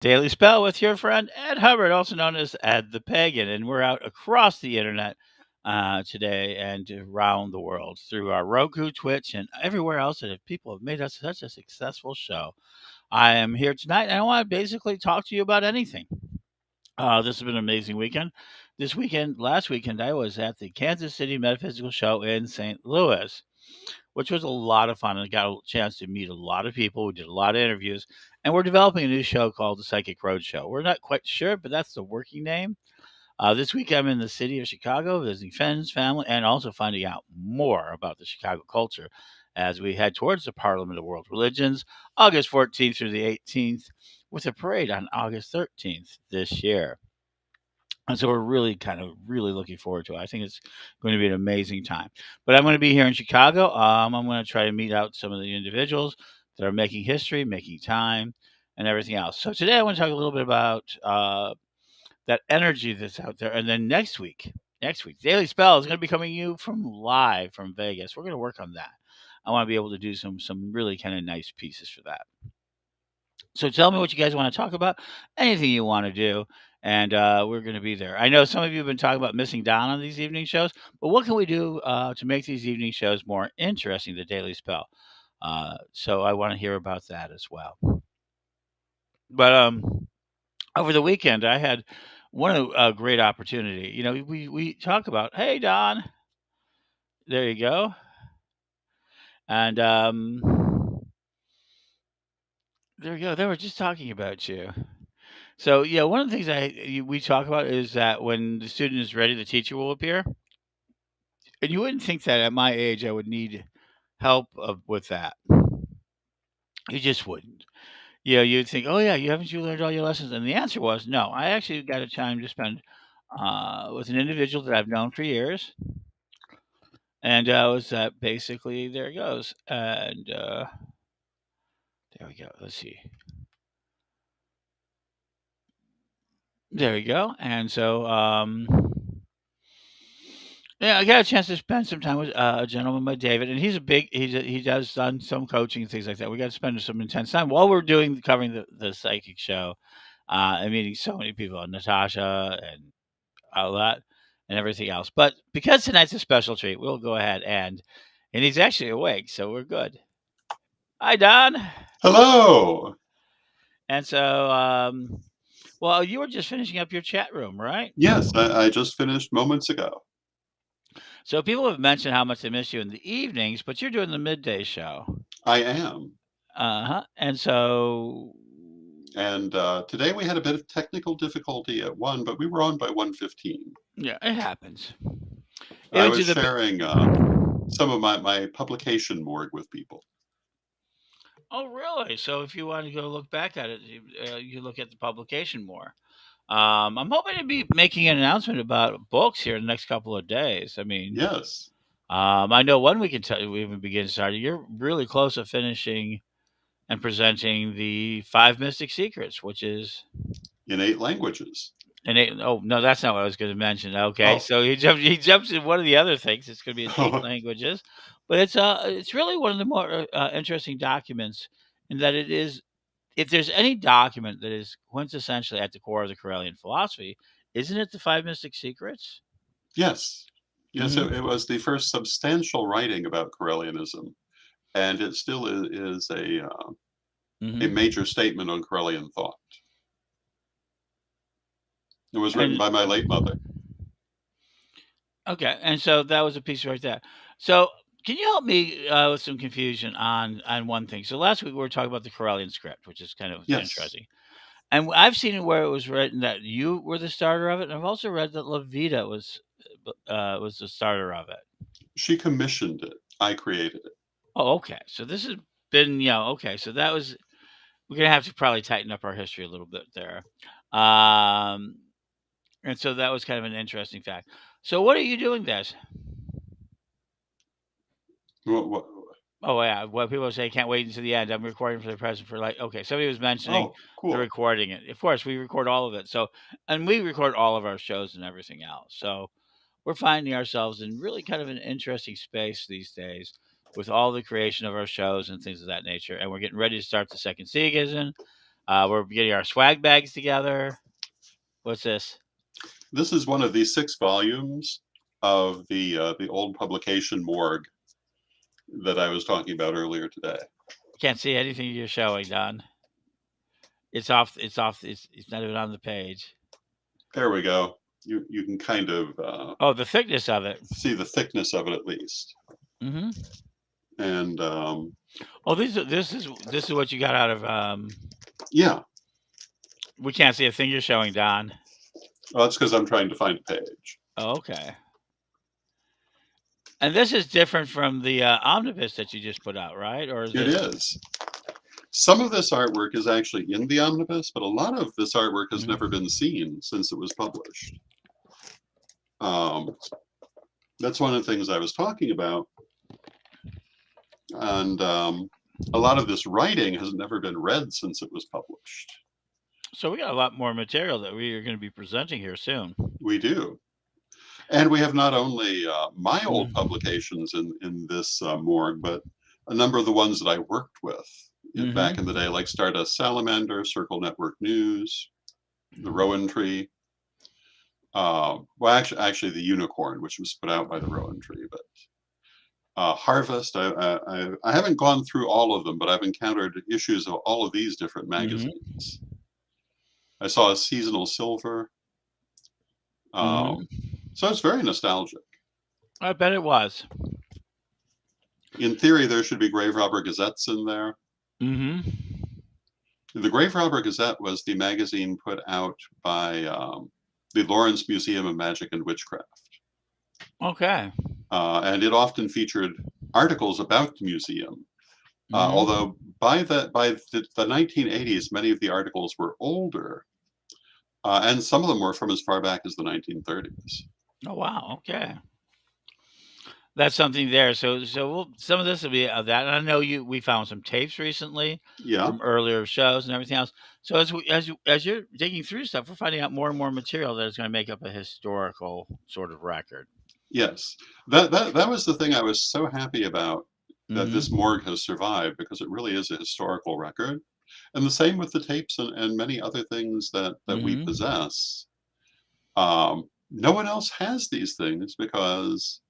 Daily Spell with your friend Ed Hubbard, also known as Ed the Pagan, and we're out across the internet today and around the world through our Roku, Twitch, and everywhere else that people have made us such a successful show. I am here tonight, and I want to basically talk to you about anything. This has been an amazing weekend. Last weekend, I was at the Kansas City Metaphysical Show in St. Louis, which was a lot of fun. And I got a chance to meet a lot of people. We did a lot of interviews, and we're developing a new show called the Psychic Road Show. We're not quite sure, but that's the working name. This week, I'm in the city of Chicago visiting friends, family, and also finding out more about the Chicago culture as we head towards the Parliament of World Religions, August 14th through the 18th, with a parade on August 13th this year. And so we're really looking forward to it. I think it's going to be an amazing time. But I'm going to be here in Chicago. I'm going to try to meet out some of the individuals that are making history, making time, and everything else. So today I want to talk a little bit about that energy that's out there. And then next week, Daily Spell is going to be coming you from live from Vegas. We're going to work on that. I want to be able to do some really kind of nice pieces for that. So tell me what you guys want to talk about, anything you want to do, and we're going to be there. I know some of you have been talking about missing Don on these evening shows, but what can we do to make these evening shows more interesting? The Daily Spell. So I want to hear about that as well. But over the weekend, I had one great opportunity. You know, we talk about, hey Don, there you go, and there you go. They were just talking about you. So, yeah, one of the things we talk about is that when the student is ready, the teacher will appear. And you wouldn't think that at my age I would need help with that. You just wouldn't. You know, you'd think, oh, yeah, you learned all your lessons? And the answer was no. I actually got a time to spend with an individual that I've known for years. And was basically, there it goes. And there we go. Let's see. There we go. And so, yeah, I got a chance to spend some time with a gentleman by David, and he does done some coaching and things like that. We got to spend some intense time while we're covering the psychic show, and meeting so many people, Natasha and all that, and everything else. But because tonight's a special treat, we'll go ahead and he's actually awake, so we're good. Hi, Don. Hello. And so, well, you were just finishing up your chat room, right? Yes, I just finished moments ago. So people have mentioned how much they miss you in the evenings, but you're doing the midday show. I am. Uh-huh, and so And today we had a bit of technical difficulty at 1, but we were on by 1:15. yeah, it happens. I Even was to the sharing some of my publication morgue with people. Oh, really? So if you want to go look back at it, you look at the publication more. I'm hoping to be making an announcement about books here in the next couple of days. I mean, Yes, I know one we can tell you we even begin starting. You're really close to finishing and presenting the Five Mystic Secrets, which is in 8 languages. Oh no, that's not what I was going to mention. Okay, Oh, so he jumps in one of the other things. It's going to be in 8 languages, but it's really one of the more interesting documents in that it is, if there's any document that is quintessentially at the core of the Corellian philosophy, isn't it the Five Mystic Secrets? yes. Yes, it Hmm. was the first substantial writing about Corellianism, and it still is a major Hmm. statement on Corellian thought. It was written And by my late mother. okay, and so that was a piece right there. So can you help me with some confusion on one thing? So last week we were talking about the Corellian script, which is kind of Yes, interesting. And I've seen it where it was written that you were the starter of it, and I've also read that Levita was the starter of it. she commissioned it. I created it. Oh, okay. So this has been, okay. So that was, we're gonna have to probably tighten up our history a little bit there. Um, and so that was kind of an interesting fact. So what are you doing this? What, Oh yeah, what people say can't wait until the end. I'm recording for the present for like okay. Somebody was mentioning oh, the cool. recording it. Of course, we record all of it. So and we record all of our shows and everything else. So we're finding ourselves in really kind of an interesting space these days with all the creation of our shows and things of that nature. And we're getting ready to start the second season. We're getting our swag bags together. What's this? This is one of the 6 volumes of the old publication Morgue that I was talking about earlier today. Can't see anything you're showing, Don. It's off. It's off. It's not even on the page. There we go. You can kind of Oh, the thickness of it. see the thickness of it at least. Mm-hmm. And Oh, this is what you got out of. yeah, We can't see a thing you're showing, Don. well, that's because I'm trying to find a page. Oh, okay. And this is different from the omnibus that you just put out, right? Or is It this? is. Some of this artwork is actually in the omnibus, but a lot of this artwork has Mhm. never been seen since it was published. That's one of the things I was talking about. And a lot of this writing has never been read since it was published. So we got a lot more material that we are going to be presenting here soon. We do. And we have not only my old Mm. publications in this morgue, but a number of the ones that I worked with back in the day, like Stardust Salamander, Circle Network News, the Rowan Tree. Well, actually, the Unicorn, which was put out by the Rowan Tree, but Harvest. I haven't gone through all of them, but I've encountered issues of all of these different magazines. I saw a Seasonal Silver. So it's very nostalgic. I bet it was. In theory, there should be Grave Robber Gazettes in there. Mm-hmm. The Grave Robber Gazette was the magazine put out by the Lawrence Museum of Magic and Witchcraft. Okay. And it often featured articles about the museum. Although by the 1980s, many of the articles were older, and some of them were from as far back as the 1930s. Oh wow. Okay. That's something there. So some of this will be of that. And I know we found some tapes recently Yeah, from earlier shows and everything else. So as you're digging through stuff, we're finding out more and more material that is going to make up a historical sort of record. yes. That was the thing I was so happy about, that this Mhm. morgue has survived, because it really is a historical record. And the same with the tapes and many other things that we Mhm. possess. No one else has these things because,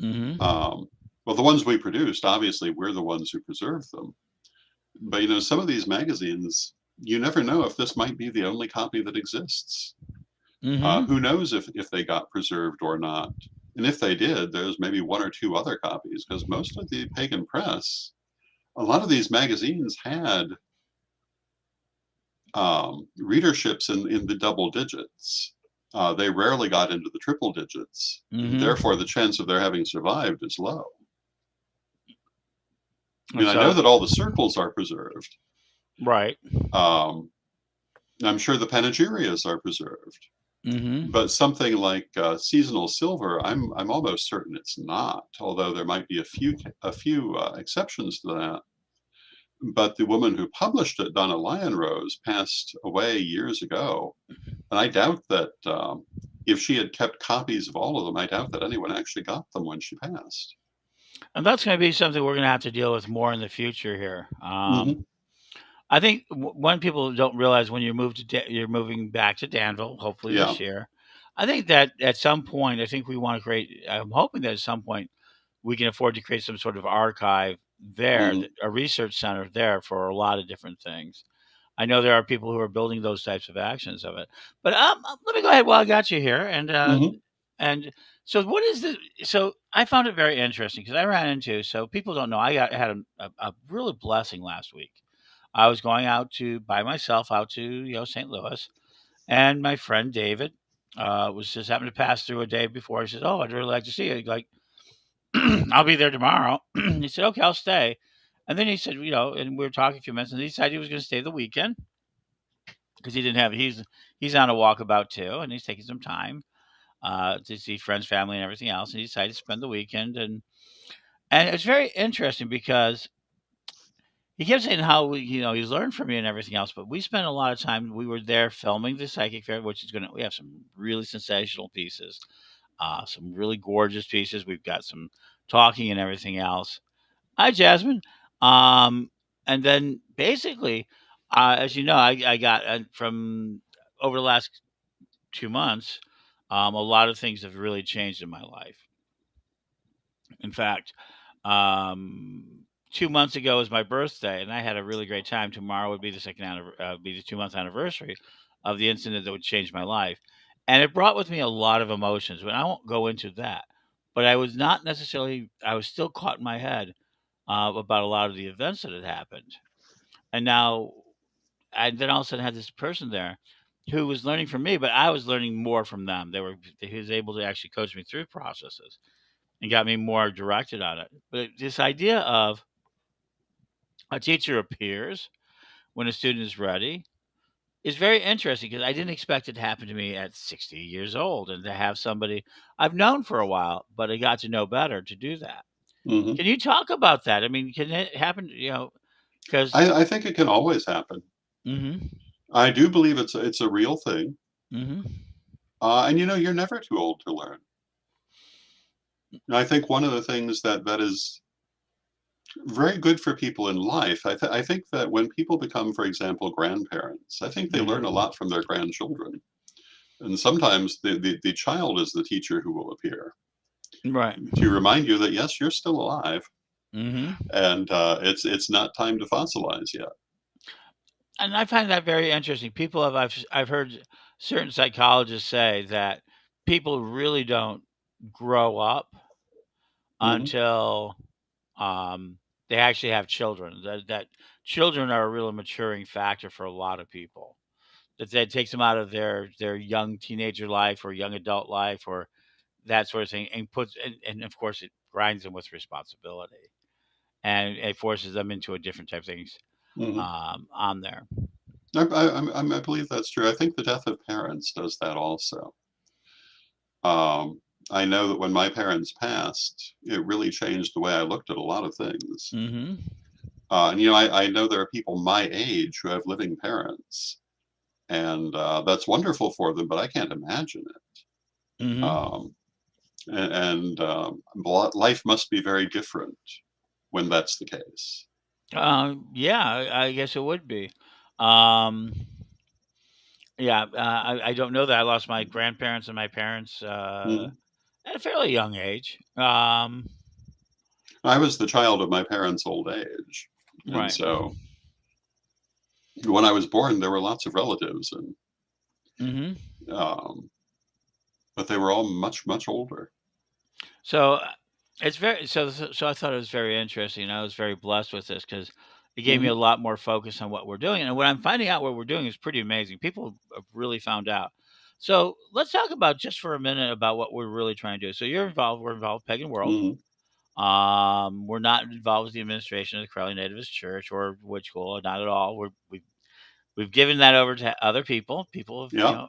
Mhm. well, the ones we produced, obviously, we're the ones who preserved them. But some of these magazines, you never know if this might be the only copy that exists. Mhm. Who knows if they got preserved or not? And if they did, there's maybe 1 or 2 other copies, because most of the Pagan Press, a lot of these magazines had readerships in the double digits. They rarely got into the triple digits. Mhm. Therefore, the chance of their having survived is low. I And mean, I know so that all the circles are preserved. right. Um, I'm sure the panegyrias are preserved. Mhm. But something like Seasonal Silver, I'm almost certain it's not. Although there might be a few exceptions to that. But the woman who published it, Donna Lionrose, passed away years ago, and I doubt that if she had kept copies of all of them, I doubt that anyone actually got them when she passed. And that's going to be something we're going to have to deal with more in the future here. Hmm. I think one people don't realize when you move you're moving back to Danville, hopefully Yeah. this year. I think that at some point, I think we want to create. I'm hoping that at some point we can afford to create some sort of archive there, Hmm. a research center there for a lot of different things. I know there are people who are building those types of actions of it. But let me go ahead while I got you here, Hmm. and so what is the? So I found it very interesting because I ran into. So people don't know. Had a really blessing last week. I was going out to by myself out to St. Louis, and my friend David was just happened to pass through a day before. He said, "Oh, I'd really like to see you." Like, I'll be there tomorrow. He said, "Okay, I'll stay." And then he said, and we were talking a few minutes, and he decided he was going to stay the weekend because he didn't have. He's on a walkabout too, and he's taking some time to see friends, family, and everything else. And he decided to spend the weekend, and it's very interesting because he kept saying how he's learned from me and everything else, but we spent a lot of time. We were there filming the psychic fair, which is we have some really sensational pieces, some really gorgeous pieces. We've got some talking and everything else. Hi, Jasmine. Um, and then basically, As you know, I got from over the last 2 months. A lot of things have really changed in my life. In fact, 2 months ago was my birthday, and I had a really great time. Tomorrow would be the be the 2 month anniversary of the incident that would change my life, and it brought with me a lot of emotions. But I won't go into that. But I was not necessarily. I was still caught in my head about a lot of the events that had happened, and now I then all of a sudden had this person there who was learning from me, but I was learning more from them. He was able to actually coach me through processes and got me more directed on it. But this idea of a teacher appears when a student is ready is very interesting because I didn't expect it to happen to me at 60 years old and to have somebody I've known for a while, but I got to know better to do that. Hmm. Can you talk about that? I mean, can it happen? Because I think it can always happen. mm-hmm, I do believe it's a real thing. mm-hmm, And you're never too old to learn. And I think one of the things that is very good for people in life, I think that when people become, for example, grandparents, I think they learn a mm-hmm. lot from their grandchildren. And sometimes the child is the teacher who will appear Right. to remind you that yes, you're still alive, Mm-hmm. and it's not time to fossilize yet. And I find that very interesting. I've heard certain psychologists say that people really don't grow up Hmm. until they actually have children. That children are a real maturing factor for a lot of people. That takes them out of their young teenager life or young adult life or that sort of thing, and and of course it grinds them with responsibility and it forces them into a different type of things Hmm. on there. I believe that's true. I think the death of parents does that also. Um, I know that when my parents passed, it really changed the way I looked at a lot of things. Mm-hmm. And I know there are people my age who have living parents, and that's wonderful for them. But I can't imagine it. Mm-hmm. Um, life must be very different when that's the case. Yeah, I guess it would be. Um, yeah, I don't know that I lost my grandparents and my parents Mhm. at a fairly young age. I was the child of my parents' old age, and Right. so when I was born, there were lots of relatives, and Hmm. um, but they were all much much older. So it's very so I thought it was very interesting. I was very blessed with this because it gave me Hmm. a lot more focus on what we're doing, and what I'm finding out what we're doing is pretty amazing. People have really found out. So let's talk about just for a minute about what we're really trying to do. So you're involved. We're involved with Pagan World. Hmm. We're not involved with the administration of the Crowley Nativist Church or Witch School, not at all. We've given that over to other people. People have Yeah.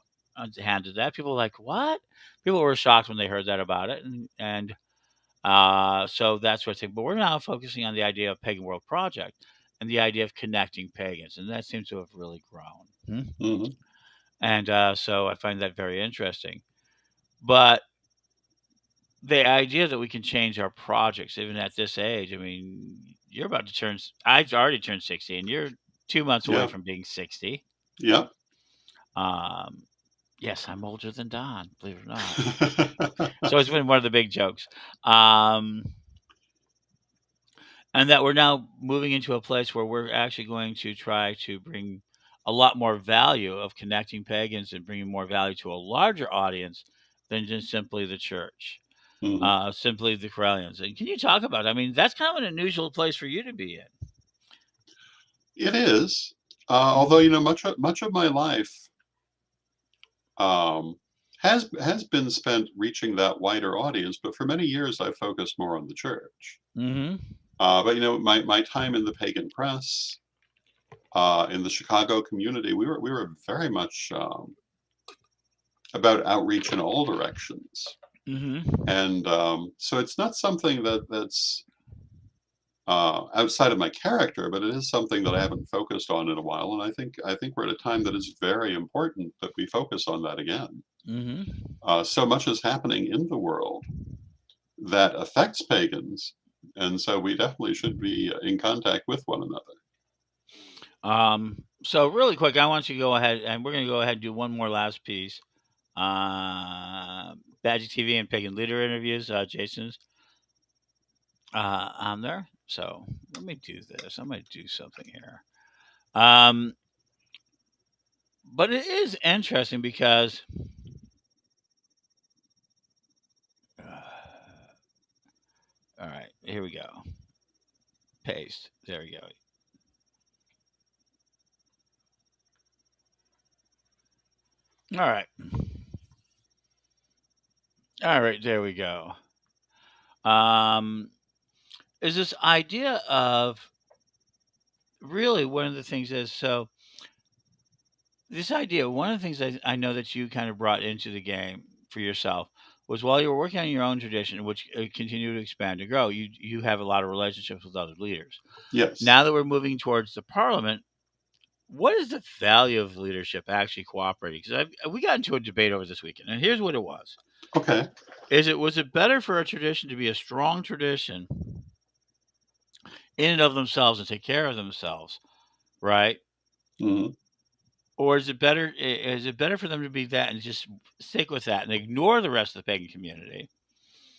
handed that. People are like what? People were shocked when they heard that about it, and so that's what I think. But we're now focusing on the idea of Pagan World Project and the idea of connecting pagans, and that seems to have really grown. Hmm. And so I find that very interesting. But the idea that we can change our projects even at this age, I mean, you're about to I've already turned 60, and you're 2 months away Yeah. from being 60. Yeah. Um, yes, I'm older than Don, believe it or not. So it's been one of the big jokes. Um, and that we're now moving into a place where we're actually going to try to bring a lot more value of connecting pagans and bringing more value to a larger audience than just simply the church, Hmm. simply the Corellians. And can you talk about it? I mean, that's kind of an unusual place for you to be in. It is, although Mhm. much of my life um, has been spent reaching that wider audience. But for many years, I focused more on the church. Mhm. But my time in the pagan press, in the Chicago community, we were very much about outreach in all directions, Mhm. and so it's not something that's outside of my character, but it is something that I haven't focused on in a while, and I think we're at a time that is very important that we focus on that again. Mhm. So much is happening in the world that affects pagans, and so we definitely should be in contact with one another. So really quick, I want you to go ahead, and we're going to go ahead and do one more last piece. Badger TV and Pagan Leader interviews. Jason's on there. So let me do this. I'm going to do something here. But it is interesting because all right, here we go. Paste. There we go. All right. All right, there we go. Is this idea of really one of the things is so this idea, one of the things I know that you kind of brought into the game for yourself was while you were working on your own tradition, which continue to expand and grow, you have a lot of relationships with other leaders. Yes. Now that we're moving towards the parliament, what is the value of leadership actually cooperating? Because we got into a debate over this weekend, and here's what it was. Okay. Was it better for a tradition to be a strong tradition in and of themselves and take care of themselves, right? hmm Or is it better for them to be that and just stick with that and ignore the rest of the pagan community?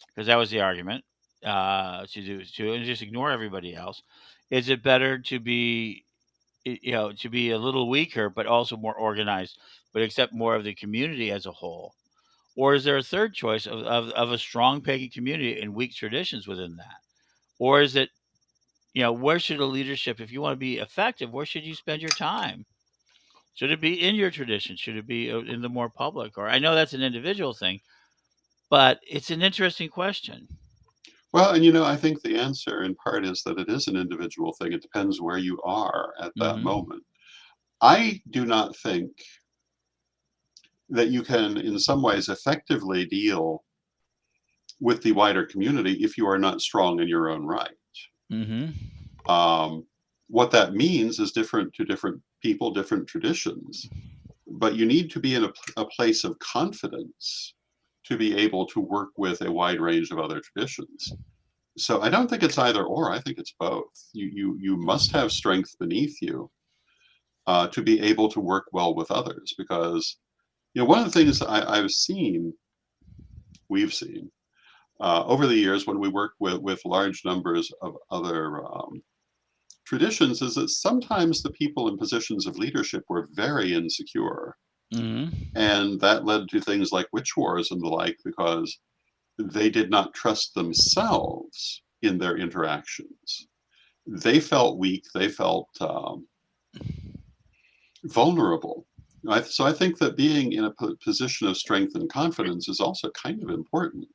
Because that was the argument and just ignore everybody else. Is it better to be to be a little weaker but also more organized, but accept more of the community as a whole? Or is there a third choice of a strong pagan community and weak traditions within that? Or is it, where should a leadership, if you want to be effective, where should you spend your time? Should it be in your tradition? Should it be in the more public? Or I know that's an individual thing, but it's an interesting question. Well, and I think the answer in part is that it is an individual thing. It depends where you are at that Hmm. moment. I do not think that you can, in some ways, effectively deal with the wider community if you are not strong in your own right. Hmm. What that means is different to different people, different traditions, but you need to be in a place of confidence to be able to work with a wide range of other traditions. So I don't think it's either or. I think it's both. You must have strength beneath you to be able to work well with others, because one of the things we've seen over the years when we work with large numbers of other traditions, is that sometimes the people in positions of leadership were very insecure, Hmm. and that led to things like witch wars and the like, because they did not trust themselves in their interactions. They felt weak. They felt vulnerable. So I think that being in a position of strength and confidence is also kind of important.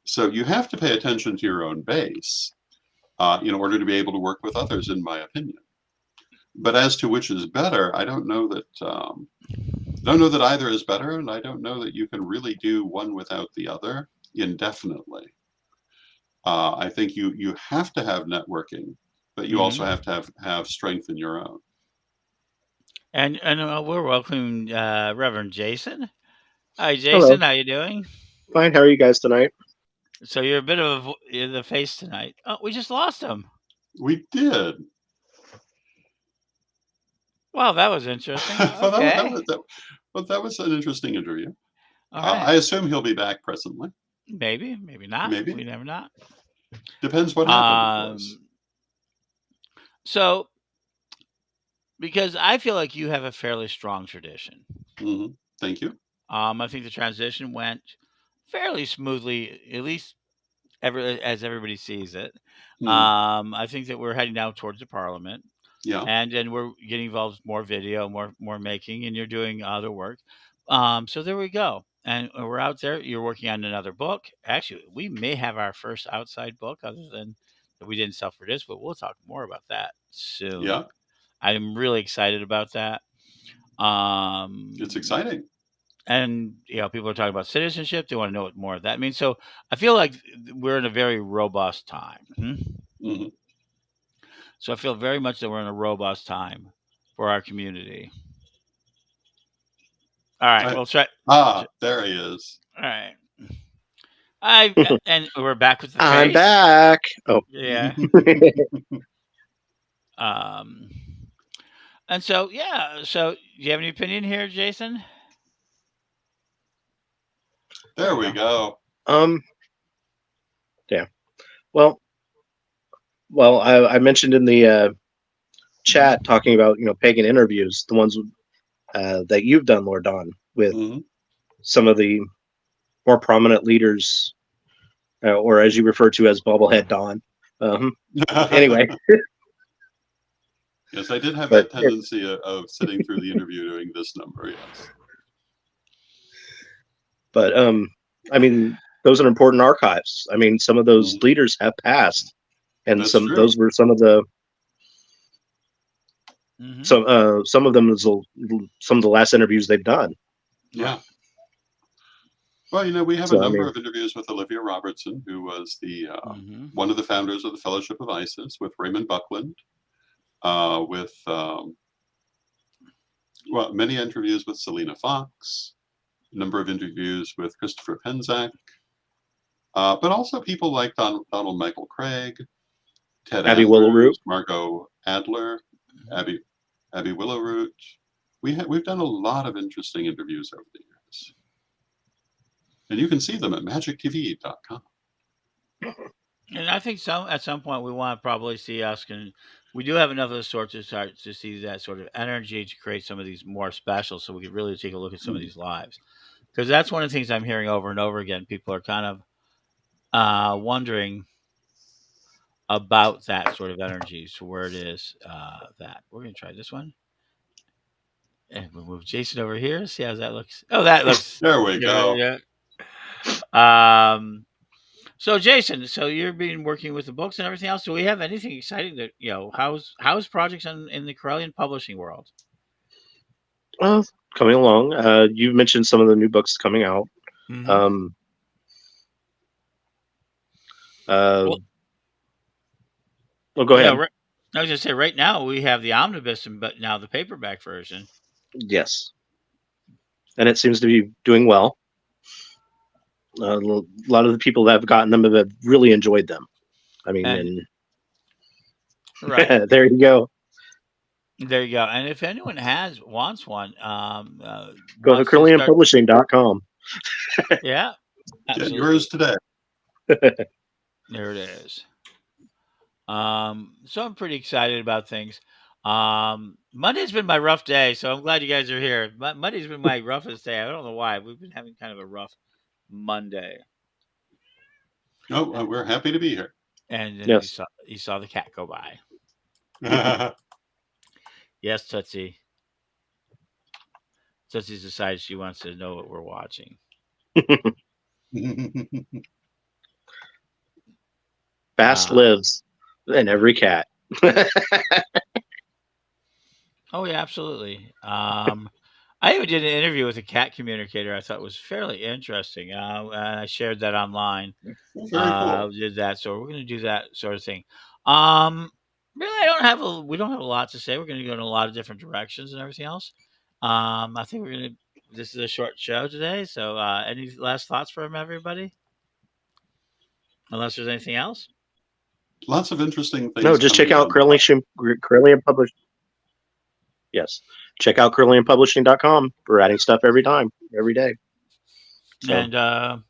So you have to pay attention to your own base in order to be able to work with others, in my opinion. But as to which is better, I don't know that either is better, and I don't know that you can really do one without the other indefinitely. I think you have to have networking, but you also Hmm. have to have strength in your own. And we're welcoming Reverend Jason. Hi, Hello. Jason. How you doing? Fine. How are you guys tonight? So you're a bit of the face tonight. Oh, we just lost him. We did. Well, that was interesting. Well, Okay. that was an interesting interview. All I right. assume he'll be back presently. Maybe, maybe not. Maybe. We never know. Depends what happened, of course. So because I feel like you have a fairly strong tradition. hmm Thank you. I think the transition went fairly smoothly, at least as everybody sees it. hmm I think that we're heading now towards the parliament, Yeah. and then we're getting involved with more video, more making, and you're doing other work. So there we go, and we're out there. You're working on another book. Actually, we may have our first outside book, other than that we didn't self-produce, but we'll talk more about that soon. Yeah. I'm really excited about that. It's exciting. And people are talking about citizenship. They want to know what more of that means. So I feel like we're in a very robust time. hmm So I feel very much that we're in a robust time for our community. All right, we'll try. There he is. All right, and we're back with the I'm face. back. Oh, Yeah. Um. And so, yeah. So, do you have any opinion here, Jason? There There you we go. go. Um, yeah. Well, I mentioned in the chat talking about pagan interviews, the ones that you've done, Lord Don, with Mhm. some of the more prominent leaders, or as you refer to as Bobblehead Don. Anyway, Yes, I did have but that tendency of sitting through the interview doing this number. Yes. but I mean, those are important archives. I mean, some of those Mhm. leaders have passed, and That's some true. those were some of the Mm-hmm. some of them is some of the last interviews they've done. Yeah. Right. Well, we have a So I number mean, of interviews with Olivia Robertson, who was the Mm-hmm. one of the founders of the Fellowship of Isis, with Raymond Buckland, with many interviews with Selena Fox, a number of interviews with Christopher Penczak, but also people like Donald Michael Craig, Ted Abby Willowroot. Andrews, Margot Adler, Mm-hmm. Abby Willowroot. We've done a lot of interesting interviews over the years, and you can see them at magictv.com. And I think at some point we want to probably see us can. We do have enough of the sort to start to see that sort of energy to create some of these more special, so we could really take a look at some of these lives. Because that's one of the things I'm hearing over and over again. People are kind of wondering about that sort of energy. So where it is that we're going to try this one, and we'll move Jason over here. See how that looks. Oh, that looks There we go. good. So Jason, so you've been working with the books and everything else. Do we have anything exciting that how's projects in the Corellian publishing world? uh, coming along. You mentioned some of the new books coming out. Mm-hmm. Um, uh, Well, well, go ahead. right, I was gonna say right now we have the omnibus, but now the paperback version. Yes, and it seems to be doing well. A lot of the people that have gotten them have really enjoyed them. I mean, And and right there you go. there you go. And if anyone wants one, Go to wants to start, CurlianPublishing.com. yeah, Get yours absolutely. today. There it is. So I'm pretty excited about things. Monday's been my rough day, so I'm glad you guys are here. Monday's been my roughest day. I don't know why. We've been having kind of a rough Monday. Oh, And, we're happy to be here. and then Yes. you saw the cat go by. Yes, Tootsie. Tootsie's decided she wants to know what we're watching. Fast Uh, lives in every cat. oh yeah, absolutely. I even did an interview with a cat communicator. I thought was fairly interesting. And I shared that online. Very cool. Did that, so we're going to do that sort of thing. Um, really, I don't have we don't have a lot to say. We're going to go in a lot of different directions and everything else. I think we're going to. This is a short show today, so any last thoughts from everybody? Unless there's anything else. Lots of interesting No, things just check coming out down the Curlian Publish. Yes, check out CurlianPublishing.com. We're adding stuff every time, every day. So And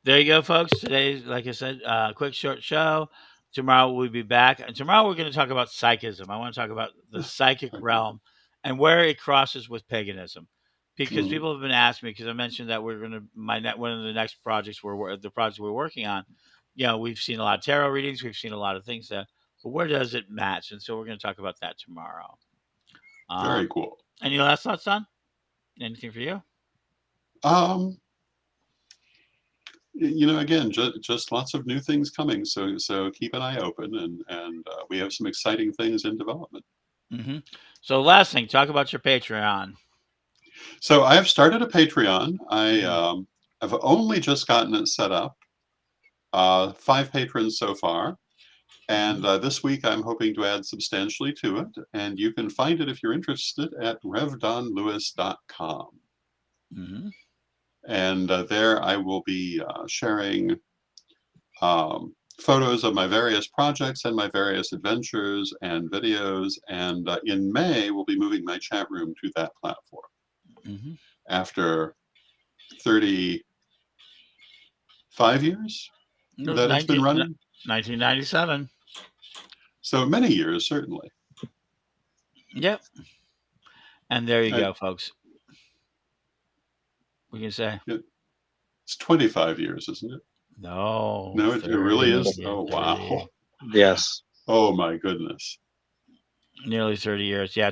there you go, folks. Today's, like I said, quick short show. Tomorrow we'll be back, and tomorrow we're going to talk about psychism. I want to talk about the psychic realm and where it crosses with paganism, because Mhm. people have been asking me. Because I mentioned that we're going to one of the next projects the project we're working on. We've seen a lot of tarot readings, we've seen a lot of things that, but where does it match? And so we're going to talk about that tomorrow. Very Um, cool. any last thoughts, on anything for you? Um, again, just lots of new things coming. So keep an eye open, and we have some exciting things in development. Hmm. So last thing, talk about your Patreon. So I have started a Patreon. Mhm. I've only just gotten it set up. 5 patrons so far. And Mhm. this week I'm hoping to add substantially to it. And you can find it if you're interested at revdonlewis.com. Mhm. And there I will be sharing. Um, photos of my various projects and my various adventures and videos. And in May, we'll be moving my chat room to that platform Mm-hmm. after 35 years that it's been running. 1997. So many years, certainly. Yep. And there you And go, folks. We can say it's 25 years, isn't it? no. No, it 30, really is. yeah, Oh, 30. wow. Yes. Oh, my goodness. Nearly 30 years. Yeah,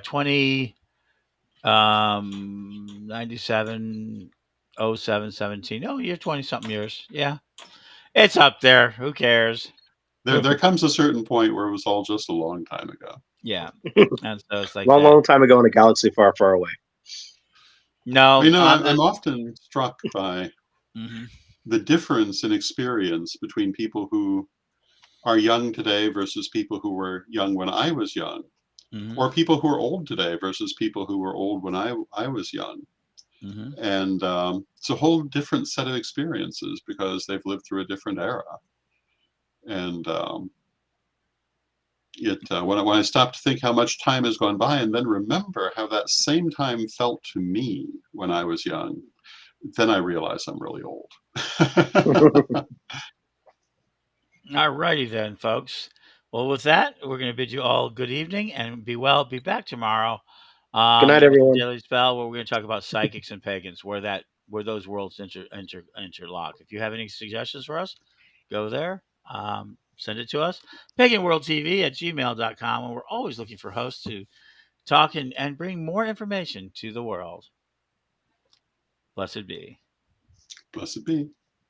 97, 07, 17. Oh, you're 20 something years. Yeah. It's up there. Who cares? There comes a certain point where it was all just a long time ago. Yeah. And so it's like Long, that. long time ago in a galaxy far, far away. No. You know, I'm often struck by Mhm. the difference in experience between people who are young today versus people who were young when I was young, Mhm. or people who are old today versus people who were old when I was young. Mhm. And it's a whole different set of experiences because they've lived through a different era. And when I stop to think how much time has gone by and then remember how that same time felt to me when I was young, then I realize I'm really old. All righty then, folks. Well, with that, we're going to bid you all good evening and be well. Be back tomorrow. Good night, With the everyone. Daily Spell, where we're going to talk about psychics and pagans, where those worlds interlock. If you have any suggestions for us, go there. Send it to us. PaganWorldTV@gmail.com. And we're always looking for hosts to talk and bring more information to the world. Blessed be. Blessed be.